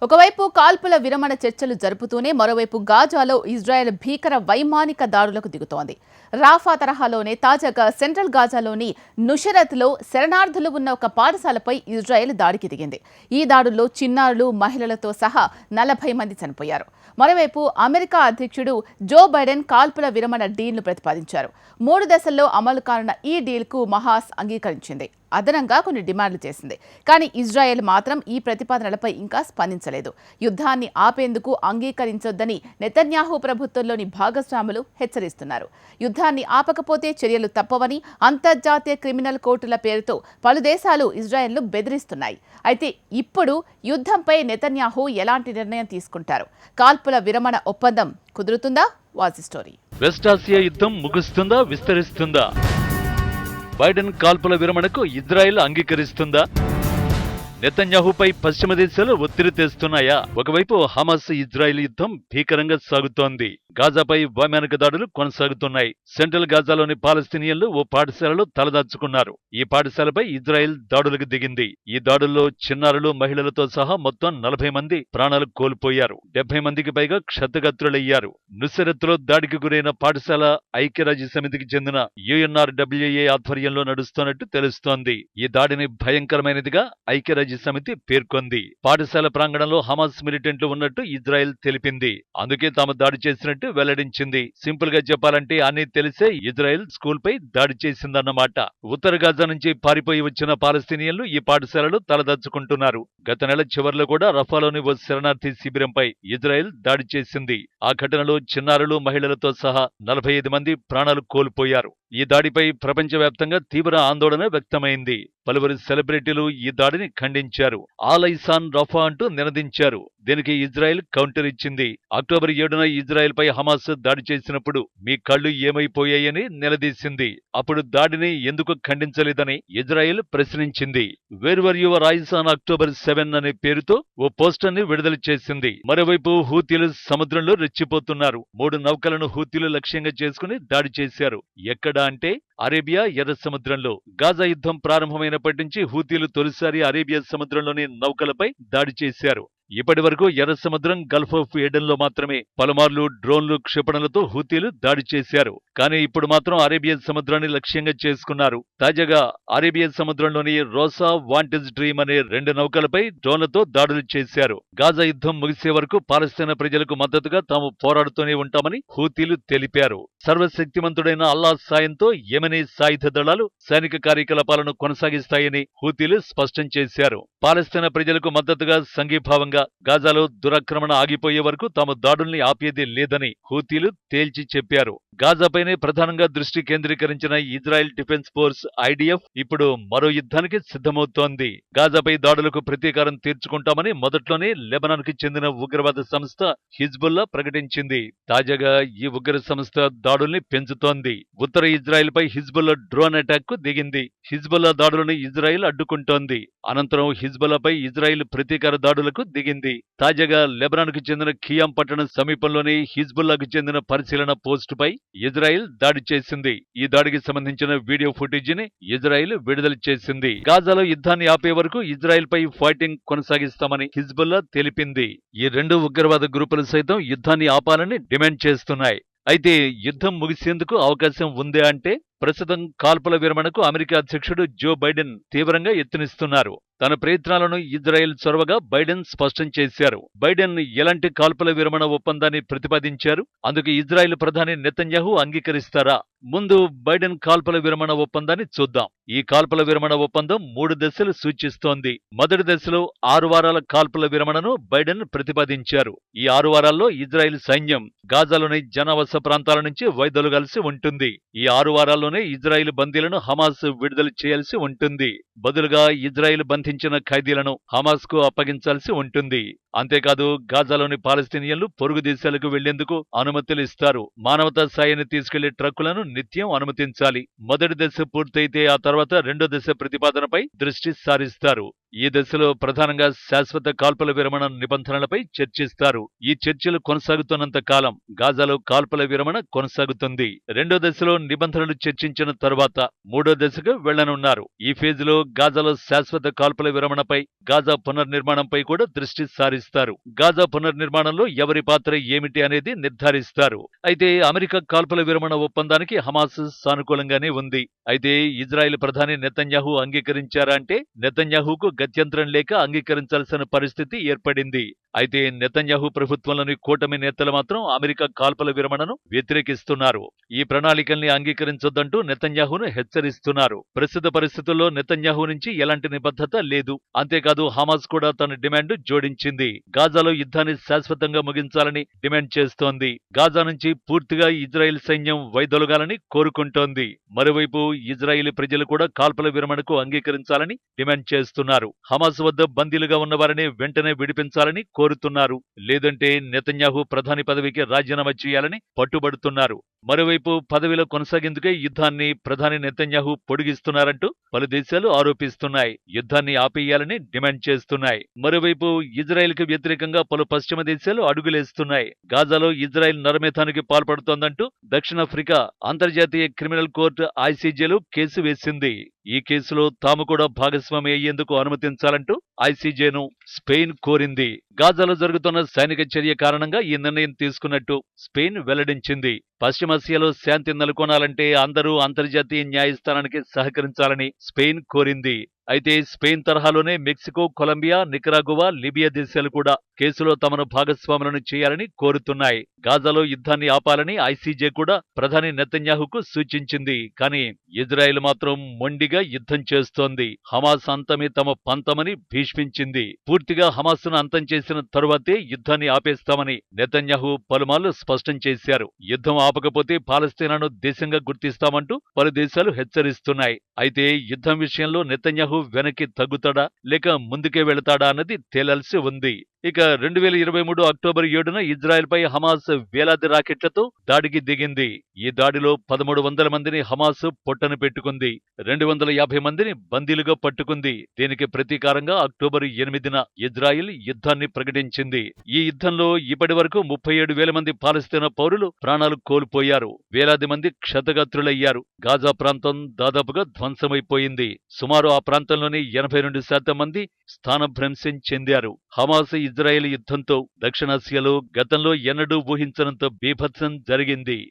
ఒకవైపు కాల్పుల విరమణ చర్చలు జరుపుతూనే మరోవైపు గాజాలో ఇజ్రాయెల్ భీకర వైమానిక దాడులకు దిగుతోంది. రాఫా తరహాలోనే తాజాగా సెంట్రల్ గాజాలోని నుషరత్లో శరణార్థులు ఉన్న ఒక పాఠశాలపై ఇజ్రాయెల్ దాడికి దిగింది. ఈ దాడుల్లో చిన్నారులు, మహిళలతో సహా 40 మంది చనిపోయారు. మరోవైపు అమెరికా అధ్యక్షుడు జో బైడెన్ కాల్పుల విరమణ డీల్ను ప్రతిపాదించారు. 3 దశల్లో అమలు కానున్న ఈ డీల్కు హమాస్ అంగీకరించింది. అదనంగా కొన్ని డిమాండ్లు చేసింది. కానీ ఇజ్రాయెల్ మాత్రం ఈ ప్రతిపాదనలపై ఇంకా స్పందించలేదు. యుద్ధాన్ని ఆపేందుకు అంగీకరించొద్దని నెతన్యాహు ప్రభుత్వంలోని భాగస్వాములు హెచ్చరిస్తున్నారు. యుద్ధాన్ని ఆపకపోతే చర్యలు తప్పవని అంతర్జాతీయ క్రిమినల్ కోర్టుల పేరుతో పలు దేశాలు ఇజ్రాయెల్ను బెదిరిస్తున్నాయి. అయితే ఇప్పుడు యుద్ధంపై నెతన్యాహు ఎలాంటి నిర్ణయం తీసుకుంటారు? కాల్పుల విరమణ ఒప్పందం కుదురుతుందా? Watch story. వెస్ట్ ఆసియా యుద్ధం ముగుస్తుందా, విస్తరిస్తుందా? బైడెన్ కాల్పుల విరమణకు ఇజ్రాయెల్ అంగీకరిస్తుందా? నెతన్యాహుపై పశ్చిమ దేశాలు ఒత్తిడి తెస్తున్నాయా? ఒకవైపు హమాస్ ఇజ్రాయెల్ యుద్ధం భీకరంగా సాగుతోంది. గాజాపై వైమానిక దాడులు కొనసాగుతున్నాయి. సెంట్రల్ గాజాలోని పాలస్తీనియన్లు ఓ పాఠశాలలో తలదాచుకున్నారు. ఈ పాఠశాలపై ఇజ్రాయెల్ దాడులకు దిగింది. ఈ దాడుల్లో చిన్నారులు, మహిళలతో సహా మొత్తం 40 మంది ప్రాణాలు కోల్పోయారు. 70 మందికి పైగా క్షతగాత్రులయ్యారు. నుసరత్లో దాడికి గురైన పాఠశాల ఐక్యరాజ్య సమితికి చెందిన UNRWA ఆధ్వర్యంలో నడుస్తున్నట్టు తెలుస్తోంది. ఈ దాడిని భయంకరమైనదిగా ఐక్యరాజ్య సమితి పేర్కొంది. పాఠశాల ప్రాంగణంలో హమాస్ మిలిటెంట్లు ఉన్నట్టు ఇజ్రాయెల్ తెలిపింది. అందుకే తాము దాడి చేసినట్టు వెల్లడించింది. సింపుల్ గా చెప్పాలంటే అన్నీ తెలిసే ఇజ్రాయెల్ స్కూల్ పై దాడి చేసిందన్నమాట. ఉత్తర గాజా నుంచి పారిపోయి వచ్చిన పాలస్తీనియన్లు ఈ పాఠశాలలో తలదాచుకుంటున్నారు. గత నెల చివర్లో కూడా రఫాలోని ఓ శరణార్థి శిబిరంపై ఇజ్రాయెల్ దాడి చేసింది. ఆ ఘటనలో చిన్నారులు, మహిళలతో సహా 45 మంది ప్రాణాలు కోల్పోయారు. ఈ దాడిపై ప్రపంచవ్యాప్తంగా తీవ్ర ఆందోళన వ్యక్తమైంది. పలువురు సెలబ్రిటీలు ఈ దాడిని ఖండించారు. ఆలైసాన్ రఫా అంటూ నినదించారు. దీనికి ఇజ్రాయెల్ కౌంటర్ ఇచ్చింది. అక్టోబర్ 7న ఇజ్రాయెల్ పై హమాస్ దాడి చేసినప్పుడు మీ కళ్ళు ఏమైపోయాయని నిలదీసింది. అప్పుడు దాడిని ఎందుకు ఖండించలేదని ఇజ్రాయెల్ ప్రశ్నించింది. Where were your eyes on October 7 అనే పేరుతో ఓ పోస్టర్ ని విడుదల చేసింది. మరోవైపు హూతీలు సముద్రంలో రెచ్చిపోతున్నారు. 3 నౌకలను హూతీలు లక్ష్యంగా చేసుకుని దాడి చేశారు. ఎక్కడ అంటే అరేబియా, ఎర్ర సముద్రంలో. గాజా యుద్ధం ప్రారంభమైనప్పటి నుంచి హూతీలు తొలిసారి అరేబియా సముద్రంలోని నౌకలపై దాడి చేశారు. ఇప్పటి వరకు ఎర్ర సముద్రం, గల్ఫ్ ఆఫ్ ఏడెన్ లో మాత్రమే పలుమార్లు డ్రోన్లు, క్షిపణులతో హూతీలు దాడి చేశారు. కానీ ఇప్పుడు మాత్రం అరేబియా సముద్రాన్ని లక్ష్యంగా చేసుకున్నారు. తాజాగా అరేబియా సముద్రంలోని రోసా, వాంటేజ్ డ్రీమ్ అనే 2 నౌకలపై డ్రోన్లతో దాడులు చేశారు. గాజా యుద్ధం ముగిసే వరకు పాలస్తీనా ప్రజలకు మద్దతుగా తాము పోరాడుతూనే ఉంటామని హూతీలు తెలిపారు. సర్వశక్తిమంతుడైన అల్లా సాయంతో యెమెనీ సాయుధ దళాలు సైనిక కార్యకలాపాలను కొనసాగిస్తాయని హూతీలు స్పష్టం చేశారు. పాలస్తీనా ప్రజలకు మద్దతుగా సంఘీభావంగా గాజాలో దురాక్రమణ ఆగిపోయే వరకు తాము దాడుల్ని ఆపేది లేదని హూతీలు తేల్చి చెప్పారు. గాజాపైనే ప్రధానంగా దృష్టి కేంద్రీకరించిన ఇజ్రాయెల్ డిఫెన్స్ ఫోర్స్ IDF ఇప్పుడు మరో యుద్ధానికి సిద్ధమవుతోంది. గాజాపై దాడులకు ప్రతీకారం తీర్చుకుంటామని మొదట్లోనే లెబనాన్ కి చెందిన ఉగ్రవాద సంస్థ హిజ్బుల్లా ప్రకటించింది. తాజాగా ఈ ఉగ్ర సంస్థ దాడుల్ని పెంచుతోంది. ఉత్తర ఇజ్రాయెల్ పై హిజ్బుల్లా డ్రోన్ అటాక్ కు దిగింది. హిజ్బుల్లా దాడులను ఇజ్రాయెల్ అడ్డుకుంటోంది. అనంతరం హిజ్బుల్లాపై ఇజ్రాయెల్ ప్రతీకార దాడులకు దిగింది. తాజాగా లెబనాన్ కు చెందిన ఖియాం పట్టణం సమీపంలోని హిజ్బుల్లాకు చెందిన పరిశీలన పోస్టు పై ఇజ్రాయెల్ దాడి చేసింది. ఈ దాడికి సంబంధించిన వీడియో ఫుటేజ్ ని ఇజ్రాయెల్ విడుదల చేసింది. గాజాలో యుద్ధాన్ని ఆపే వరకు ఇజ్రాయెల్ పై ఫైటింగ్ కొనసాగిస్తామని హిజ్బుల్లా తెలిపింది. ఈ 2 ఉగ్రవాద గ్రూపులు సైతం యుద్ధాన్ని ఆపాలని డిమాండ్ చేస్తున్నాయి. అయితే యుద్ధం ముగిసేందుకు అవకాశం ఉందే అంటే ప్రస్తుతం కాల్పుల విరమణకు అమెరికా అధ్యక్షుడు జో బైడెన్ తీవ్రంగా యత్నిస్తున్నారు. తన ప్రయత్నాలను ఇజ్రాయెల్ చొరవగా బైడెన్ స్పష్టం చేశారు. బైడెన్ ఎలాంటి కాల్పుల విరమణ ఒప్పందాన్ని ప్రతిపాదించారు? అందుకు ఇజ్రాయెల్ ప్రధాని నెతన్యాహు అంగీకరిస్తారా? ముందు బైడెన్ కాల్పుల విరమణ ఒప్పందాన్ని చూద్దాం. ఈ కాల్పుల విరమణ ఒప్పందం 3 దశలు సూచిస్తోంది. మొదటి దశలో 6 వారాల కాల్పుల విరమణను బైడెన్ ప్రతిపాదించారు. ఈ 6 వారాల్లో ఇజ్రాయెల్ సైన్యం గాజాలోని జనావాస ప్రాంతాల నుంచి వైదొలగాల్సి ఉంటుంది. ఈ 6 వారాల్లోనే ఇజ్రాయెల్ బందీలను హమాస్ విడుదల చేయాల్సి ఉంటుంది. బదులుగా ఇజ్రాయెల్ బంధించిన ఖైదీలను హమాస్ కు అప్పగించాల్సి ఉంటుంది. అంతేకాదు గాజాలోని పాలస్తీనియన్లు పొరుగు దేశాలకు వెళ్లేందుకు అనుమతులు ఇస్తారు. మానవతా సాయాన్ని తీసుకెళ్లే ట్రక్కులను నిత్యం అనుమతించాలి. మొదటి దశ పూర్తయితే ఆ తర్వాత రెండో దశ ప్రతిపాదనపై దృష్టి సారిస్తారు. ఈ దశలో ప్రధానంగా శాశ్వత కాల్పుల విరమణ నిబంధనలపై చర్చిస్తారు. ఈ చర్చలు కొనసాగుతున్నంత కాలం గాజాలో కాల్పుల విరమణ కొనసాగుతుంది. రెండో దశలో నిబంధనలు చర్చించిన తరువాత మూడో దశకు వెళ్లనున్నారు. ఈ ఫేజ్ లో గాజాలో శాశ్వత కాల్పుల విరమణపై, గాజా పునర్నిర్మాణంపై కూడా దృష్టి సారిస్తారు. చేస్తారు. గాజా పునర్నిర్మాణంలో ఎవరి పాత్ర ఏమిటి అనేది నిర్ధారిస్తారు. అయితే అమెరికా కాల్పుల విరమణ ఒప్పందానికి హమాస్ సానుకూలంగానే ఉంది. అయితే ఇజ్రాయెల్ ప్రధాని నెతన్యాహు అంగీకరించారా అంటే నెతన్యాహుకు గత్యంతరం లేక అంగీకరించాల్సిన పరిస్థితి ఏర్పడింది. అయితే నెతన్యాహు ప్రభుత్వంలోని కూటమి నేతలు మాత్రం అమెరికా కాల్పుల విరమణను వ్యతిరేకిస్తున్నారు. ఈ ప్రణాళికల్ని అంగీకరించొద్దంటూ నెతన్యాహును హెచ్చరిస్తున్నారు. ప్రస్తుత పరిస్థితుల్లో నెతన్యాహు నుంచి ఎలాంటి నిబద్ధత లేదు. అంతేకాదు హమాస్ కూడా తన డిమాండ్ జోడించింది. గాజాలో యుద్ధాన్ని శాశ్వతంగా ముగించాలని డిమాండ్ చేస్తోంది. గాజా నుంచి పూర్తిగా ఇజ్రాయెల్ సైన్యం వైదొలగాలని కోరుకుంటోంది. మరోవైపు ఇజ్రాయేలీ ప్రజలు కూడా కాల్పుల విరమణకు అంగీకరించాలని డిమాండ్ చేస్తున్నారు. హమాస్ వద్ద బందీలుగా ఉన్నవారిని వెంటనే విడిపించాలని కోరుతున్నారు. లేదంటే నెతన్యాహు ప్రధాని పదవికి రాజీనామా చేయాలని పట్టుబడుతున్నారు. మరోవైపు పదవిలో కొనసాగేందుకే యుద్ధాన్ని ప్రధాని నెతన్యాహు పొడిగిస్తున్నారంటూ పలు దేశాలు ఆరోపిస్తున్నాయి. యుద్ధాన్ని ఆపేయాలని డిమాండ్ చేస్తున్నాయి. మరోవైపు ఇజ్రాయెల్కి వ్యతిరేకంగా పలు పశ్చిమ దేశాలు అడుగులేస్తున్నాయి. గాజాలో ఇజ్రాయెల్ నరమేధానికి పాల్పడుతోందంటూ దక్షిణాఫ్రికా అంతర్జాతీయ క్రిమినల్ కోర్టు ఐసీజేలో కేసు వేసింది. ఈ కేసులో తాము కూడా భాగస్వామి అయ్యేందుకు అనుమతించాలంటూ ఐసీజేను స్పెయిన్ కోరింది. గాజాలో జరుగుతున్న సైనిక చర్య కారణంగా ఈ నిర్ణయం తీసుకున్నట్టు స్పెయిన్ వెల్లడించింది. పశ్చిమాసియాలో శాంతి నెలకొనాలంటే అందరూ అంతర్జాతీయ న్యాయస్థానానికి సహకరించాలని స్పెయిన్ కోరింది. అయితే స్పెయిన్ తరహాలోనే మెక్సికో, కొలంబియా, నికరాగువా, లిబియా దేశాలు కూడా కేసులో తమను భాగస్వాములను చేయాలని కోరుతున్నాయి. గాజాలో యుద్ధాన్ని ఆపాలని ఐసీజే కూడా ప్రధాని నెతన్యాహుకు సూచించింది. కానీ ఇజ్రాయెల్ మాత్రం మొండిగా యుద్ధం చేస్తోంది. హమాస్ అంతమే తమ పంతమని భీష్మించింది. పూర్తిగా హమాస్ను అంతం చేసిన తరువాతే యుద్ధాన్ని ఆపేస్తామని నెతన్యాహు పలుమార్లు స్పష్టం చేశారు. యుద్ధం ఆపకపోతే పాలస్తీనాను దేశంగా గుర్తిస్తామంటూ పలు దేశాలు హెచ్చరిస్తున్నాయి. అయితే యుద్ధం విషయంలో నెతన్యాహు వెనక్కి తగ్గుతాడా లేక ముందుకే వెళతాడా అన్నది తేలాల్సి ఉంది. ఇక 2023 అక్టోబర్ 7న ఇజ్రాయెల్పై హమాస్ వేలాది రాకెట్లతో దాడికి దిగింది. ఈ దాడిలో 1300 మందిని హమాస్ పొట్టన పెట్టుకుంది. 250 మందిని బందీలుగా పట్టుకుంది. దీనికి ప్రతీకారంగా అక్టోబర్ 8న ఇజ్రాయెల్ యుద్ధాన్ని ప్రకటించింది. ఈ యుద్ధంలో ఇప్పటి వరకు 37,000 మంది పాలస్తీనా పౌరులు ప్రాణాలు కోల్పోయారు. వేలాది మంది క్షతగాత్రులయ్యారు. గాజా ప్రాంతం దాదాపుగా ధ్వంసమైపోయింది. సుమారు ఆ ప్రాంతంలోని 82% మంది స్థానభ్రంశం చెందారు. హమాస్ ఇజ్రాయెల్ యుద్ధంతో దక్షిణాసియాలో గతంలో ఎన్నడూ ఊహించనంత బీభత్సం జరిగింది.